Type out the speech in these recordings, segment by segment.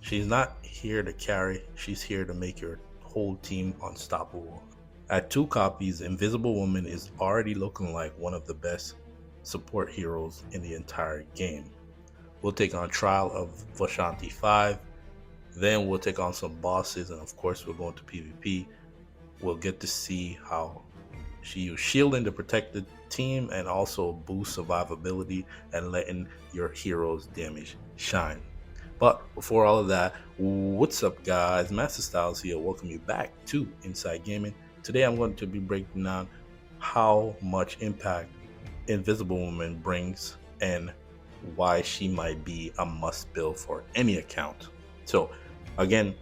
She's not here to carry, she's here to make your whole team unstoppable. At 2 copies, Invisible Woman is already looking like one of the best support heroes in the entire game. We'll take on Trial of Vishanti 5, then we'll take on some bosses, and of course we're going to PvP. We'll get to see how she used shielding to protect the team and also boost survivability and letting your heroes damage shine. But before all of that, what's up guys? Master Styles here. Welcome you back to Inside Gaming. Today I'm going to be breaking down how much impact Invisible Woman brings and why she might be a must build for any account. So again,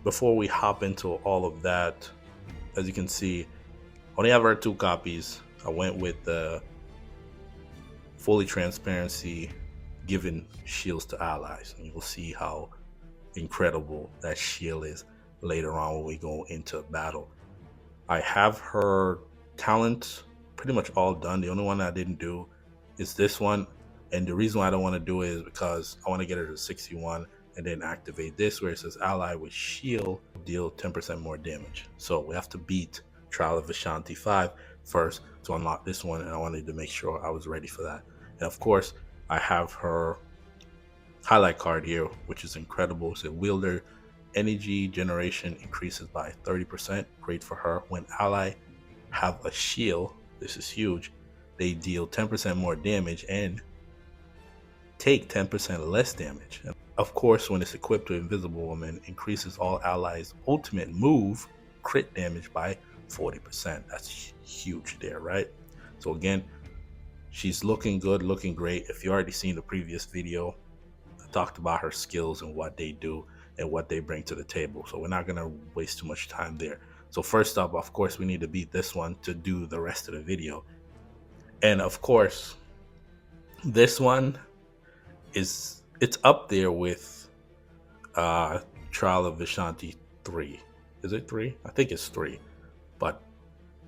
before we hop into all of that, as you can see, only have our 2 copies. I went with the fully transparency, giving shields to allies, and you'll see how incredible that shield is later on when we go into battle. I have her talents pretty much all done. The only one I didn't do is this one, and the reason why I don't want to do it is because I want to get her to 61 and then activate this where it says ally with shield deal 10% more damage. So we have to beat Trial of Vishanti 5 first to unlock this one, and I wanted to make sure I was ready for that. And of course, I have her highlight card here, which is incredible. So wielder energy generation increases by 30%. Great for her. When ally have a shield, this is huge, they deal 10% more damage and take 10% less damage. And of course, when it's equipped with Invisible Woman, increases all allies' ultimate move crit damage by 40%. That's huge there, right? So again, she's looking good, looking great. If you already seen the previous video, I talked about her skills and what they do and what they bring to the table. So we're not gonna waste too much time there. So first up, of course, we need to beat this one to do the rest of the video. And of course, this one it's up there with Trial of Vishanti 3. Is it 3? I think it's 3. But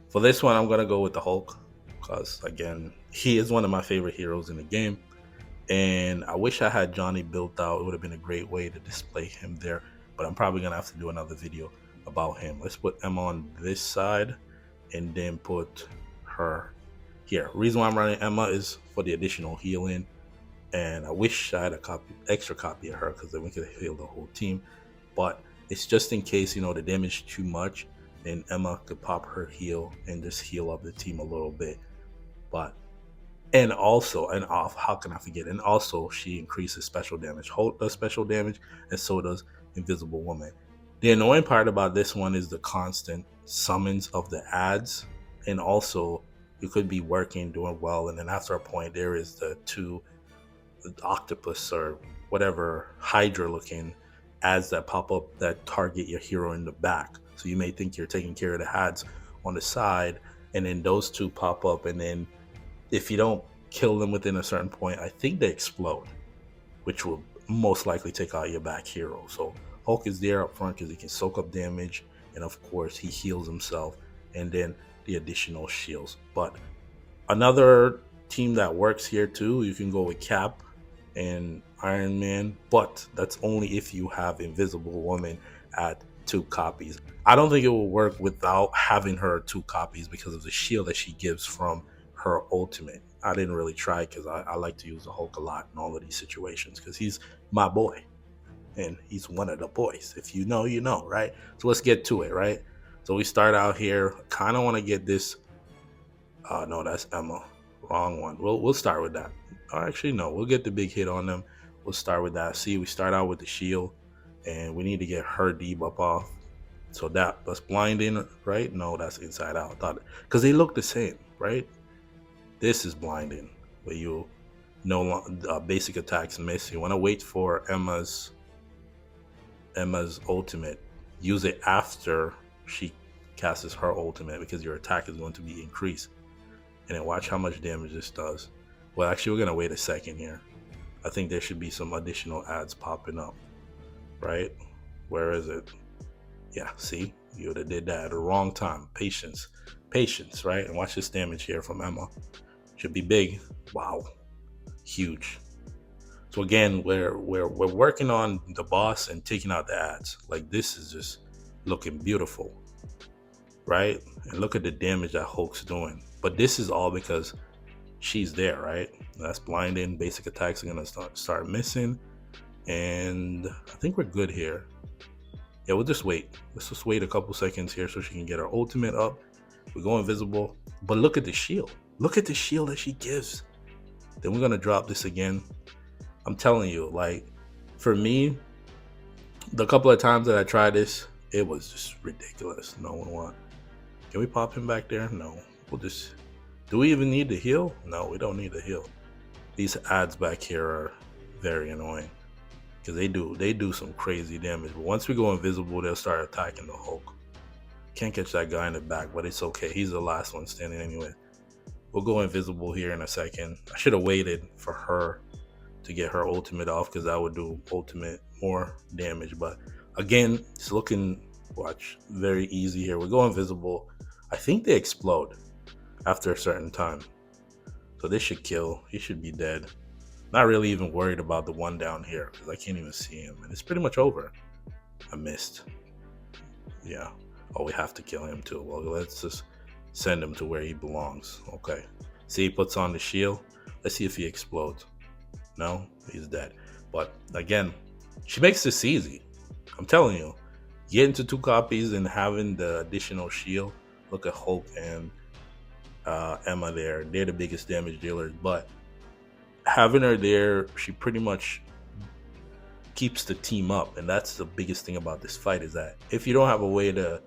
for this one, I'm gonna go with the Hulk because again, he is one of my favorite heroes in the game. And I wish I had Johnny built out. It would have been a great way to display him there. But I'm probably gonna have to do another video about him. Let's put Emma on this side and then put her here. Reason why I'm running Emma is for the additional healing. And I wish I had a extra copy of her because then we could heal the whole team. But it's just in case, you know, the damage too much, and Emma could pop her heal and just heal up the team a little bit. But and also, and off, how can I forget? And also, she increases special damage. Hulk does special damage, and so does Invisible Woman. The annoying part about this one is the constant summons of the ads, and also you could be working, doing well, and then after a point, there is the octopus or whatever hydra looking ads that pop up that target your hero in the back. So you may think you're taking care of the ads on the side, and then those 2 pop up, and then if you don't kill them within a certain point, I think they explode, which will most likely take out your back hero. So Hulk is there up front because he can soak up damage, and of course he heals himself, and then the additional shields. But another team that works here too, you can go with Cap and Iron Man, but that's only if you have Invisible Woman at 2 copies. I don't think it will work without having her 2 copies because of the shield that she gives from her ultimate. I didn't really try because I like to use the Hulk a lot in all of these situations because he's my boy and he's one of the boys. If you know, you know, right? So let's get to it, right? So we start out here. Kind of want to get this. No, that's Emma. Wrong one. We'll start with that. Actually, no, we'll get the big hit on them. We'll start with that. See, we start out with the shield, and we need to get her debuff off. So that's blinding, right? No, that's inside out. Thought because they look the same, right? This is blinding, where you basic attacks miss. You want to wait for Emma's ultimate. Use it after she casts her ultimate because your attack is going to be increased. And then watch how much damage this does. Well, actually, we're gonna wait a second here. I think there should be some additional ads popping up, right? Where is it? Yeah, see, you would have did that at the wrong time. Patience, right? And watch this damage here from Emma. Should be big. Wow, huge. So again, we're working on the boss and taking out the ads. Like this is just looking beautiful, right? And look at the damage that Hulk's doing. But this is all because she's there, right? That's blinding. Basic attacks are gonna start missing, and I think we're good here. Yeah, we'll just wait. Let's just wait a couple seconds here so she can get her ultimate up. We go invisible, but look at the shield. Look at the shield that she gives. Then we're gonna drop this again. I'm telling you, like, for me, the couple of times that I tried this, it was just ridiculous. No one want. Can we pop him back there? No. We'll just. Do we even need to heal? No, we don't need to heal. These ads back here are very annoying because they do some crazy damage. But once we go invisible, they'll start attacking the Hulk. Can't catch that guy in the back, but it's okay. He's the last one standing anyway. We'll go invisible here in a second. I should have waited for her to get her ultimate off because that would do ultimate more damage. But again, it's looking, watch, very easy here. We go invisible. I think they explode after a certain time. So this should kill. He should be dead. Not really even worried about the one down here because I can't even see him. And it's pretty much over. I missed. Yeah. Oh, we have to kill him too. Well, let's just send him to where he belongs. Okay. See, he puts on the shield. Let's see if he explodes. No, he's dead. But again, she makes this easy. I'm telling you. Getting to 2 copies and having the additional shield. Look at Hulk and Emma there. They're the biggest damage dealers. But having her there, she pretty much keeps the team up. And that's the biggest thing about this fight is that if you don't have a way to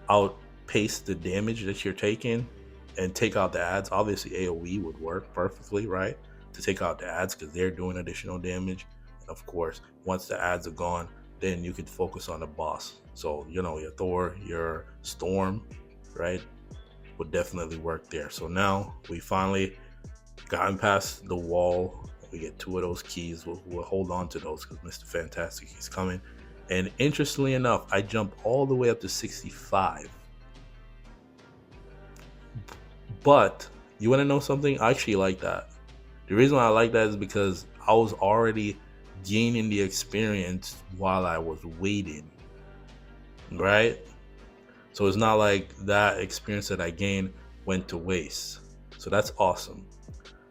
outpace the damage that you're taking and take out the ads, obviously AoE would work perfectly, right? To take out the ads because they're doing additional damage. And of course, once the ads are gone, then you could focus on the boss. So, you know, your Thor, your Storm, right, would definitely work there. So now we finally gotten past the wall. We get 2 of those keys. We'll hold on to those because Mr. Fantastic is coming. And interestingly enough, I jump all the way up to 65. But you want to know something? I actually like that. The reason why I like that is because I was already gaining the experience while I was waiting, right? So it's not like that experience that I gained went to waste. So that's awesome.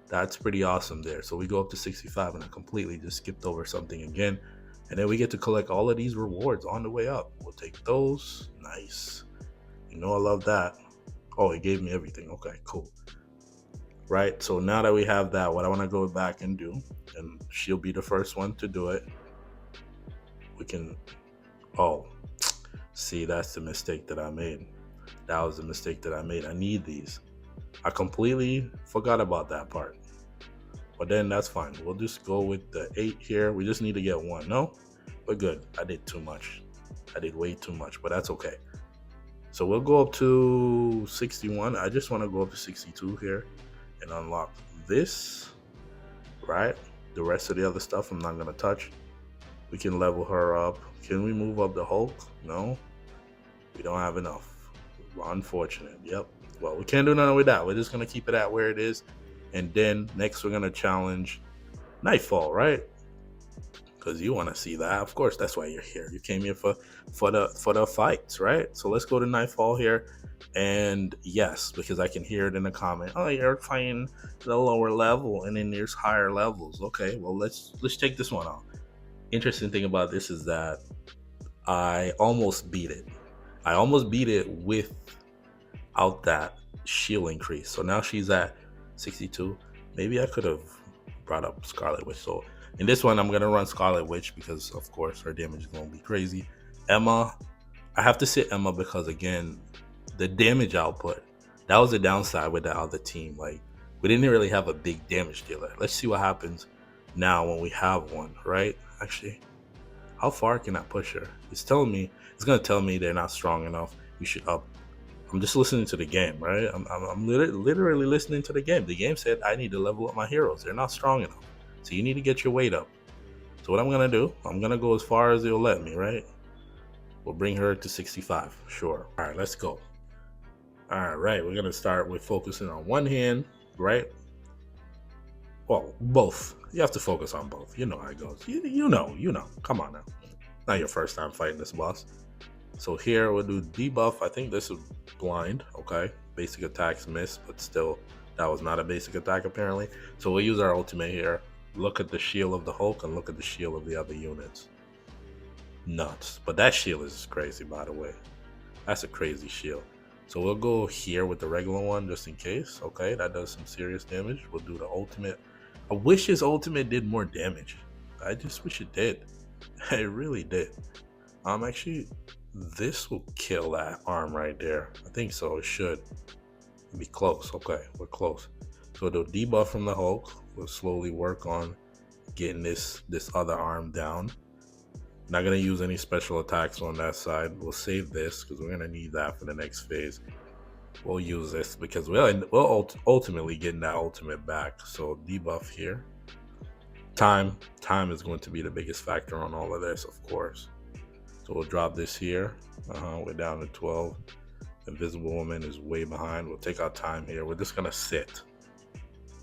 That's pretty awesome there. So we go up to 65 and I completely just skipped over something again. And then we get to collect all of these rewards on the way up. We'll take those. Nice. You know I love that. Oh, it gave me everything. Okay, cool. Right, so now that we have that, what I want to go back and do, and she'll be the first one to do it. We can, oh, see, that's the mistake that I made. That was the mistake that I made. I need these. I completely forgot about that part. But then that's fine. We'll just go with the 8 here. We just need to get 1. No, we're good. I did too much. I did way too much, but that's okay. So we'll go up to 61. I just want to go up to 62 here and unlock this, right? The rest of the other stuff I'm not going to touch. We can level her up. Can we move up the Hulk? No, we don't have enough. Unfortunate. Yep. Well, we can't do nothing with that. We're just going to keep it at where it is. And then next we're going to challenge Nightfall, right? Because you want to see that. Of course, that's why you're here. You came here for the fights, right? So let's go to Nightfall here. And yes, because I can hear it in the comment. Oh, you're playing the lower level and then there's higher levels. Okay, well, let's take this one out. Interesting thing about this is that I almost beat it. I almost beat it without that shield increase. So now she's at 62. Maybe I could have brought up Scarlet Witch. So in this one, I'm going to run Scarlet Witch because, of course, her damage is going to be crazy. Emma, I have to sit Emma because, again, the damage output, that was the downside with the other team. Like, we didn't really have a big damage dealer. Let's see what happens now when we have one, right? Actually, how far can I push her? It's going to tell me they're not strong enough. We should up. I'm just listening to the game, right? I'm literally listening to the game. The game said I need to level up my heroes. They're not strong enough. So you need to get your weight up. So what I'm going to do, I'm going to go as far as it'll let me, right? We'll bring her to 65. Sure. All right, let's go. All right, we're going to start with focusing on one hand, right? Well, both. You have to focus on both. You know how it goes. You know. Come on now. Not your first time fighting this boss. So here we'll do debuff. I think this is blind. Okay. Basic attacks miss, but still, that was not a basic attack apparently. So we'll use our ultimate here. Look at the shield of the Hulk and look at the shield of the other units. Nuts. But that shield is crazy, by the way. That's a crazy shield. So we'll go here with the regular one just in case. Okay, that does some serious damage. We'll do the ultimate. I wish his ultimate did more damage. I just wish it did. It really did. Actually, this will kill that arm right there. I think so. It should be close. Okay, we're close. So the debuff from the Hulk. We'll slowly work on getting this other arm down. Not gonna use any special attacks on that side. We'll save this because we're gonna need that for the next phase. We'll use this because we'll ultimately get that ultimate back. So debuff here. Time is going to be the biggest factor on all of this, of course. So we'll drop this here. We're down to 12. Invisible Woman is way behind. We'll take our time here. We're just gonna sit.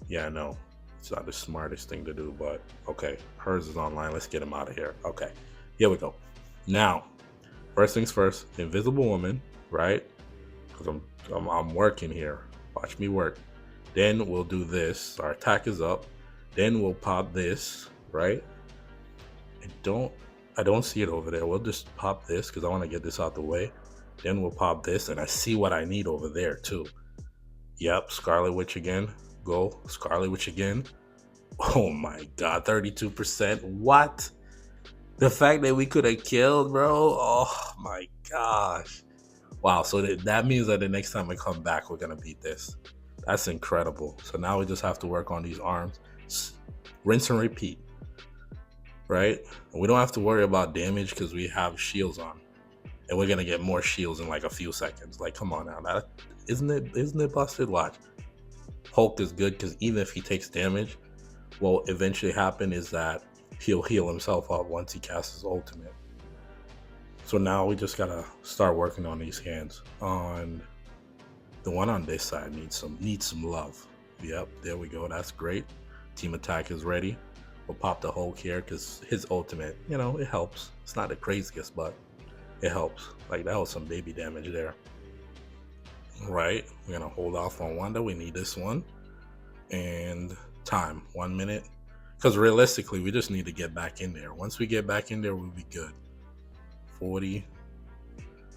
Yeah, I know. It's not the smartest thing to do, but okay. Hers is online. Let's get him out of here. Okay. Here we go. Now, first things first, Invisible Woman, right? Because I'm working here. Watch me work. Then we'll do this. Our attack is up. Then we'll pop this, right? I don't see it over there. We'll just pop this because I want to get this out the way. Then we'll pop this, and I see what I need over there too. Yep, Scarlet Witch again. Go, Scarlet Witch again. Oh my god, 32%. What? The fact that we could have killed, bro. Oh my gosh. Wow, so that means that the next time we come back, we're going to beat this. That's incredible. So now we just have to work on these arms. Rinse and repeat. Right? And we don't have to worry about damage because we have shields on. And we're going to get more shields in like a few seconds. Like, come on now. Isn't it busted? Watch. Hulk is good because even if he takes damage, what will eventually happen is that he'll heal himself up once he casts his ultimate. So now we just gotta start working on these hands. On the one on this side needs some love. Yep, there we go. That's great. Team attack is ready. We'll pop the Hulk here because his ultimate, it helps. It's not the craziest, but it helps. Like that was some baby damage there. Right, we're gonna hold off on Wanda. We need this one. And time, 1 minute. Because realistically, we just need to get back in there. Once we get back in there, we'll be good. 40.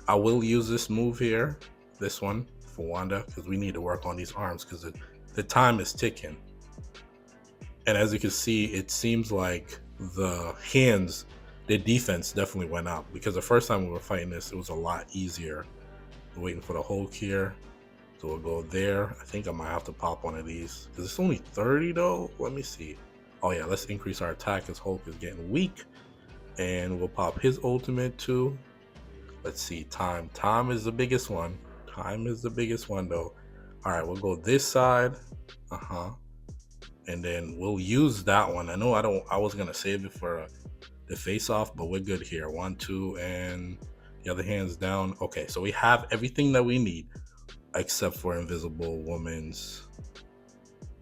I will use this move here, this one, for Wanda, because we need to work on these arms because the time is ticking. And as you can see, it seems like the hands, their defense definitely went up. Because the first time we were fighting this, it was a lot easier. We're waiting for the Hulk here. So we'll go there. I think I might have to pop one of these. Because it's only 30 though. Let me see. Oh yeah, let's increase our attack as Hulk is getting weak. And we'll pop his ultimate too. Let's see, time. Time is the biggest one. Time is the biggest one though. Alright, we'll go this side. And then we'll use that one. I know I was gonna save it for the face off, but we're good here. 1, 2, and the other hand's down. Okay, so we have everything that we need except for Invisible Woman's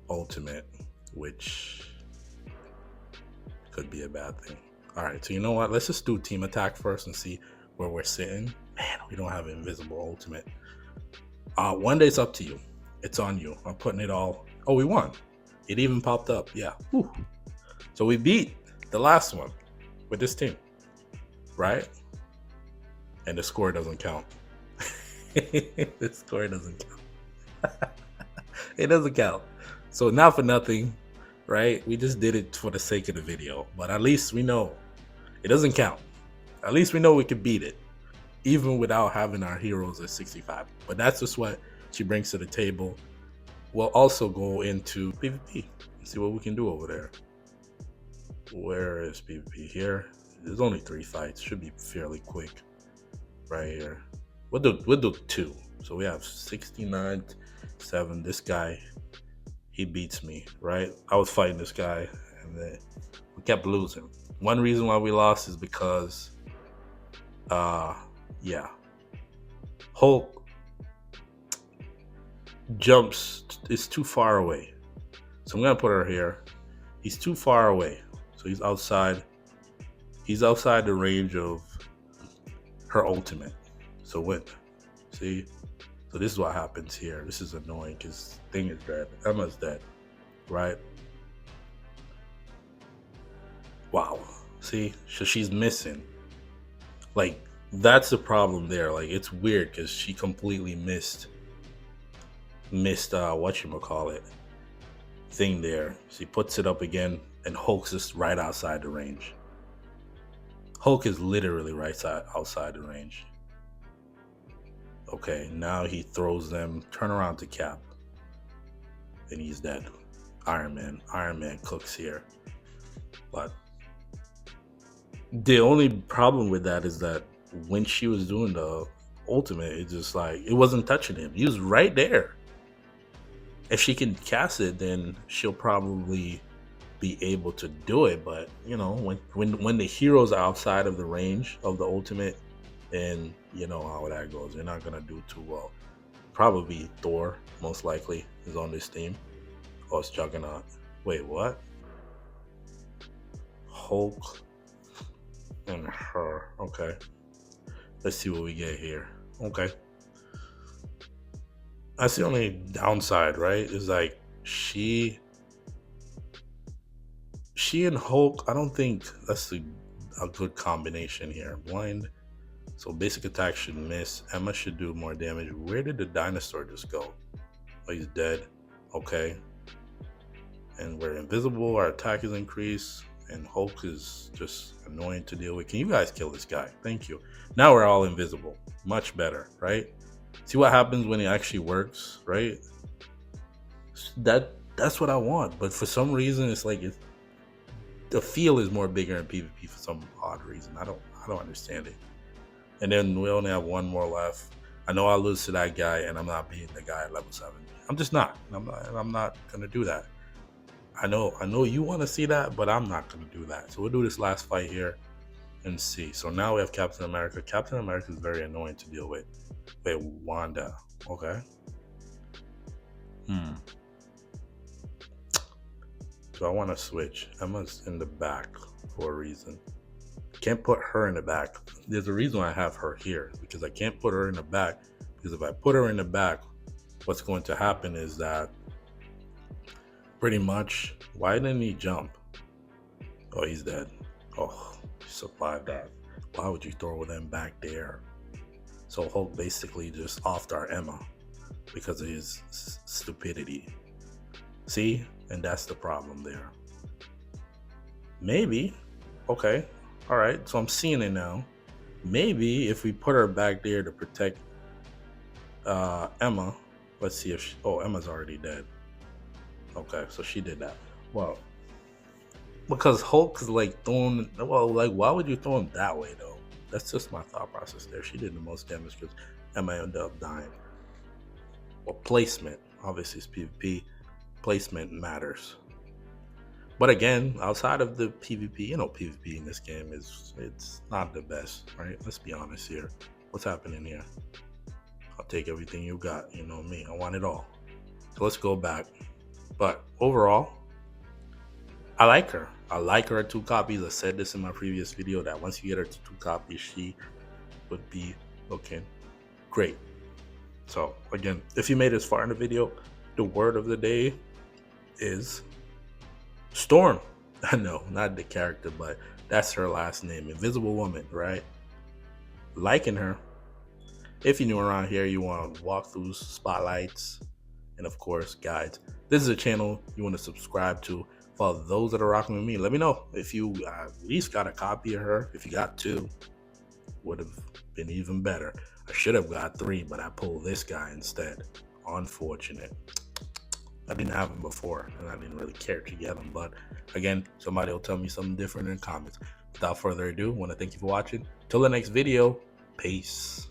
ultimate, which could be a bad thing. All right, so you know what? Let's just do team attack first and see where we're sitting. Man, we don't have Invisible ultimate. One day it's up to you. It's on you. I'm putting it all. Oh, we won. It even popped up. Yeah. Whew. So we beat the last one with this team, right? And the score doesn't count. The score doesn't count. It doesn't count. So not for nothing, right? We just did it for the sake of the video, but at least we know it doesn't count. At least we know we could beat it, even without having our heroes at 65. But that's just what she brings to the table. We'll also go into PvP and see what we can do over there. Where is PvP here? There's only 3 fights. Should be fairly quick. Right here. We'll do 2. So we have 69, 7. This guy, he beats me, right? I was fighting this guy and then we kept losing. One reason why we lost is because yeah, Hulk jumps is too far away. So I'm gonna put her here He's too far away. So he's outside. He's outside the range of her ultimate. So what? See? So this is what happens here. This is annoying because thing is dead. Emma's dead, right? Wow. See? So she's missing. Like, that's the problem there. Like, it's weird because she completely missed whatchamacallit thing there. She puts it up again and Hulk's just right outside the range. Hulk is literally outside the range. Okay, now he throws them, turn around to Cap. And he's dead. Iron Man cooks here. But the only problem with that is that when she was doing the ultimate, it just like, it wasn't touching him. He was right there. If she can cast it, then she'll probably be able to do it. But you know, when the heroes are outside of the range of the ultimate, and you know how that goes, you're not gonna do too well. Probably Thor, most likely, is on this team. Oh, it's Juggernaut. Wait, what? Hulk and her. Okay. Let's see what we get here. Okay. That's the only downside, right? Is like she and Hulk, I don't think that's a good combination here. Blind. So basic attack should miss. Emma should do more damage. Where did the dinosaur just go? Oh, he's dead. Okay. And we're invisible. Our attack is increased. And Hulk is just annoying to deal with. Can you guys kill this guy? Thank you. Now we're all invisible. Much better, right? See what happens when it actually works, right? That's what I want. But for some reason, it's like the feel is more bigger in PvP for some odd reason. I don't understand it. And then we only have one more left. I know I'll lose to that guy, and I'm not beating the guy at level 7. I'm just not. I'm not gonna do that. I know you want to see that, but I'm not gonna do that. So we'll do this last fight here and see. So now we have Captain America. Captain America is very annoying to deal with. Wait, Wanda. Okay. So I want to switch. Emma's in the back for a reason. Can't put her in the back. There's a reason why I have her here, because I can't put her in the back, because if I put her in the back, what's going to happen is that pretty much, why didn't he jump? Oh, he's dead. Oh, he survived that. Why would you throw them back there? So Hulk basically just offed our Emma because of his stupidity. See? And that's the problem there. Maybe. Okay. All right. So I'm seeing it now. Maybe if we put her back there to protect Emma. Let's see if Emma's already dead. Okay. So she did that. Well, because Hulk's like throwing. Well, like, why would you throw him that way though? That's just my thought process there. She did the most damage because Emma ended up dying. Well, placement. Obviously, it's PvP. Placement matters. But again, outside of the PvP, PvP in this game it's not the best, right? Let's be honest here. What's happening here? I'll take everything you got. You know me. I want it all. So let's go back. But overall, I like her. I like her at 2 copies. I said this in my previous video that once you get her to 2 copies, she would be looking great. So again, if you made this far in the video, the word of the day is Storm. No, not the character, but that's her last name. Invisible Woman, right? Liking her. If you're new around here, you want walkthroughs, spotlights, and of course, guides. This is a channel you want to subscribe to. For those that are rocking with me, let me know if you at least got a copy of her. If you got 2, would have been even better. I should have got 3, but I pulled this guy instead. Unfortunate. I didn't have him before, and I didn't really care to get him. But again, somebody will tell me something different in the comments. Without further ado, I want to thank you for watching. Till the next video, peace.